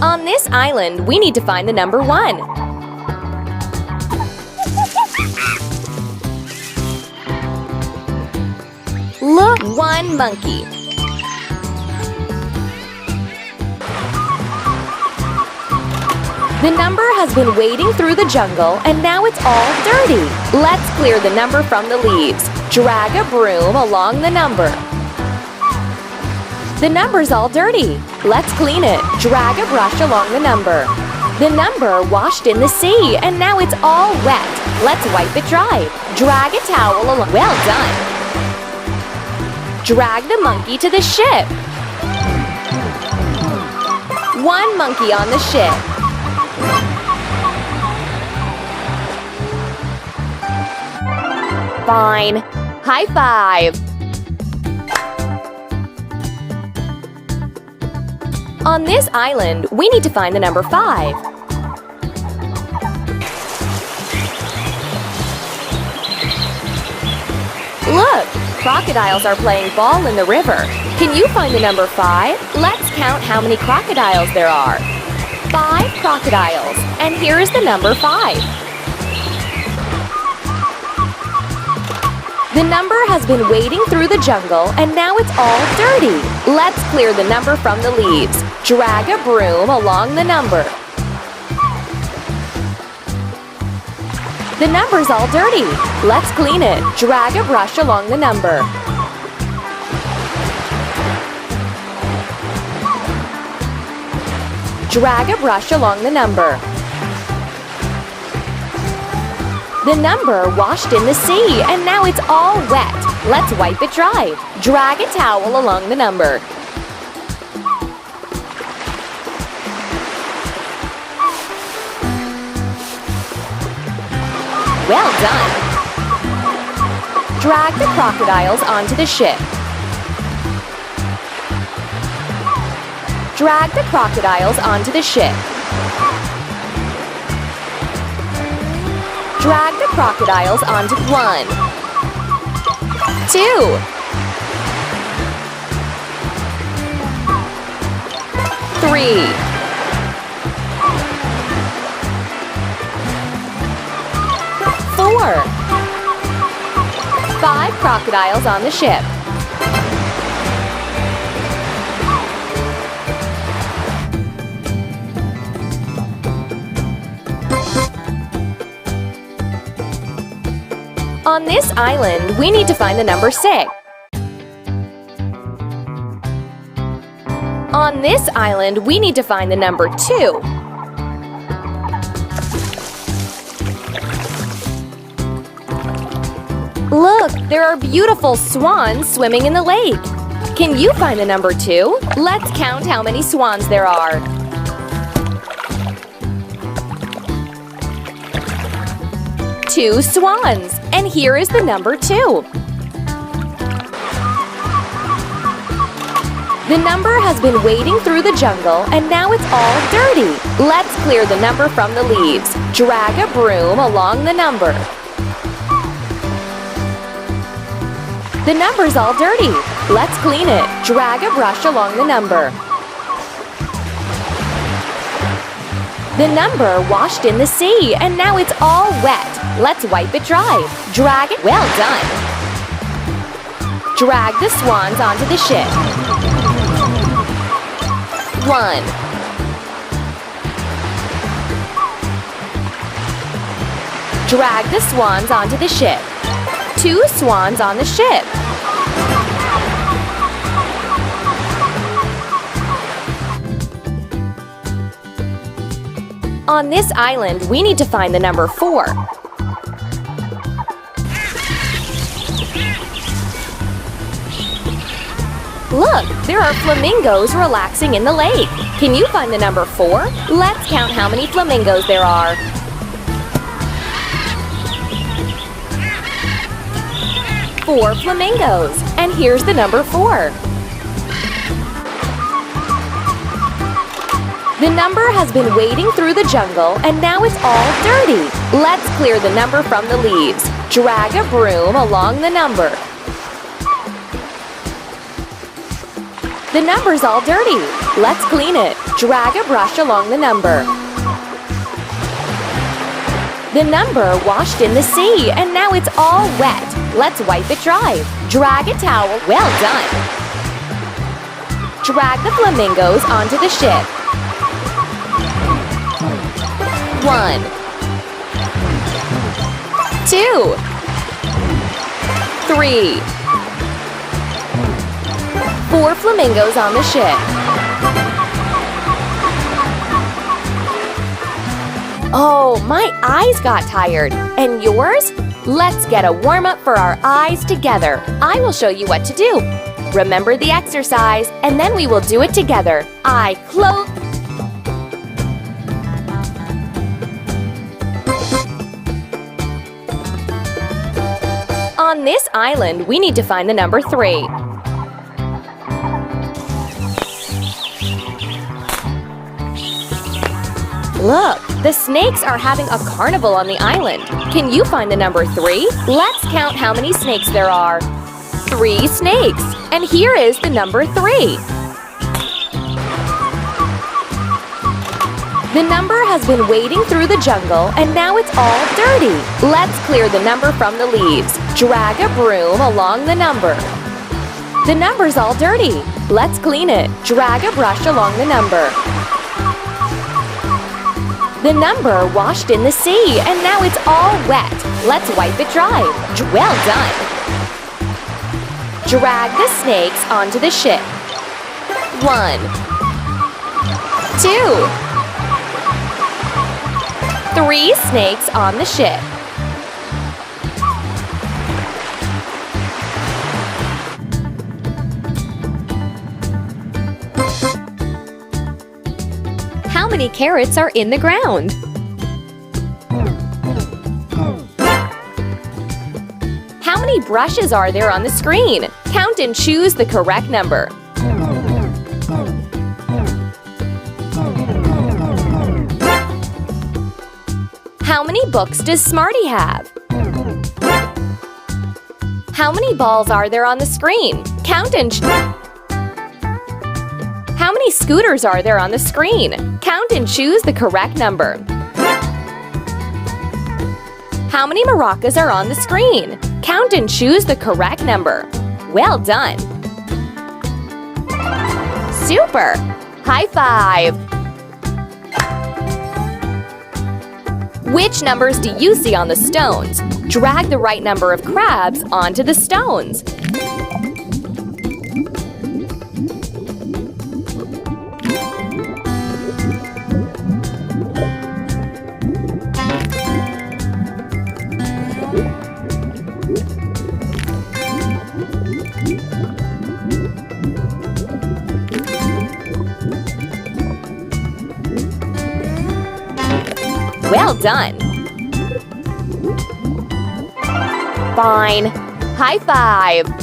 On this island, we need to find the number 1. Look, 1 monkey. The number has been wading through the jungle and now it's all dirty. Let's clear the number from the leaves. Drag a broom along the number. The number's all dirty. Let's clean it. Drag a brush along the number. The number washed in the sea and now it's all wet. Let's wipe it dry. Drag a towel along. Well done. Drag the monkey to the ship. 1 monkey on the ship. Fine. High five. On this island, we need to find the number 5. Look, crocodiles are playing ball in the river. Can you find the number 5? Let's count how many crocodiles there are. 5 crocodiles. And here is the number 5. The number has been wading through the jungle and now it's all dirty. Let's clear the number from the leaves. Drag a broom along the number. The number's all dirty. Let's clean it. Drag a brush along the number. Drag a brush along the number. The number washed in the sea and now it's all wet. Let's wipe it dry. Drag a towel along the number. Well done. Drag the crocodiles onto the ship. Drag the crocodiles onto the ship. Drag the crocodiles onto 1, 2, 3, 4, 5 crocodiles on the ship. On this island, we need to find the number 6. On this island, we need to find the number 2. Look, there are beautiful swans swimming in the lake. Can you find the number 2? Let's count how many swans there are. 2 swans. And here is the number 2. The number has been wading through the jungle and now it's all dirty. Let's clear the number from the leaves. Drag a broom along the number. The number's all dirty. Let's clean it. Drag a brush along the number. The number washed in the sea and now it's all wet. Let's wipe it dry. Drag it. Well done. Drag the swans onto the ship. 1. Drag the swans onto the ship. 2 swans on the ship. On this island, we need to find the number 4. Look, there are flamingos relaxing in the lake. Can you find the number 4? Let's count how many flamingos there are. 4 flamingos. And here's the number 4. The number has been wading through the jungle and now it's all dirty. Let's clear the number from the leaves. Drag a broom along the number. The number's all dirty. Let's clean it. Drag a brush along the number. The number washed in the sea, and now it's all wet. Let's wipe it dry. Drag a towel. Well done. Drag the flamingos onto the ship. 1, 2, 3, 4 flamingos on the ship. Oh, my eyes got tired. And yours? Let's get a warm-up for our eyes together. I will show you what to do. Remember the exercise, and then we will do it together. Eye close. On this island, we need to find the number 3. Look, the snakes are having a carnival on the island. Can you find the number 3? Let's count how many snakes there are. 3 snakes. And here is the number 3. The number has been wading through the jungle, and now it's all dirty. Let's clear the number from the leaves. Drag a broom along the number. The number's all dirty. Let's clean it. Drag a brush along the number. The number washed in the sea, and now it's all wet. Let's wipe it dry. Well done. Drag the snakes onto the ship. 1, 2, 3 snakes on the ship. How many carrots are in the ground? How many brushes are there on the screen? Count and choose the correct number. How many books does Smarty have? How many balls are there on the screen? Count and How many scooters are there on the screen? Count and choose the correct number. How many maracas are on the screen? Count and choose the correct number. Well done! Super! High five! Which numbers do you see on the stones? Drag the right number of crabs onto the stones. Well done! Fine. High five!